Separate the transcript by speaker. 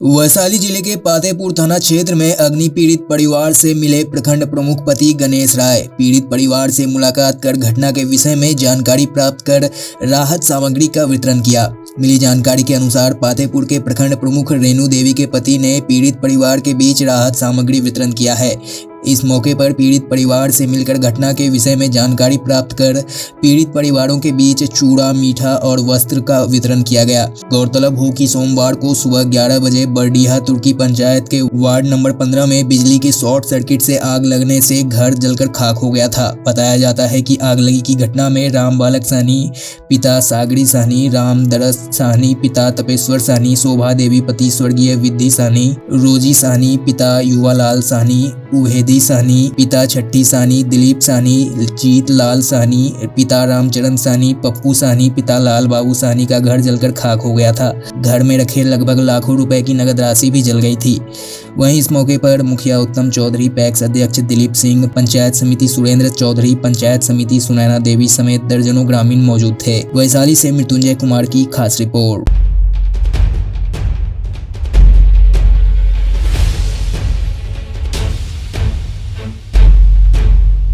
Speaker 1: वैशाली जिले के पातेपुर थाना क्षेत्र में अग्नि पीड़ित परिवार से मिले प्रखंड प्रमुख पति गणेश राय। पीड़ित परिवार से मुलाकात कर घटना के विषय में जानकारी प्राप्त कर राहत सामग्री का वितरण किया। मिली जानकारी के अनुसार पातेपुर के प्रखंड प्रमुख रेणु देवी के पति ने पीड़ित परिवार के बीच राहत सामग्री वितरण किया है। इस मौके पर पीड़ित परिवार से मिलकर घटना के विषय में जानकारी प्राप्त कर पीड़ित परिवारों के बीच चूड़ा, मीठा और वस्त्र का वितरण किया गया। गौरतलब हो कि सोमवार को सुबह 11 बजे बरडीहा तुर्की पंचायत के वार्ड नंबर 15 में बिजली की शॉर्ट सर्किट से आग लगने से घर जलकर खाक हो गया था। बताया जाता है कि आगलगी की घटना में राम बालक साहनी पिता सागरी साहनी, राम दरस साहनी पिता तपेश्वर साहनी, शोभा देवी पति स्वर्गीय विद्धि साहनी, रोजी साहनी पिता युवालाल साहनी, उहेदी साहनी पिता छठी साहनी, दिलीप साहनी, जीत लाल साहनी पिता रामचरण साहनी, पप्पू साहनी पिता लाल बाबू साहनी का घर जलकर खाक हो गया था। घर में रखे लगभग लाखों रुपए की नगद राशि भी जल गई थी। वहीं इस मौके पर मुखिया उत्तम चौधरी, पैक्स अध्यक्ष दिलीप सिंह, पंचायत समिति सुरेंद्र चौधरी, पंचायत समिति सुनैना देवी समेत दर्जनों ग्रामीण मौजूद थे। वैशाली से मृत्युंजय कुमार की खास रिपोर्ट।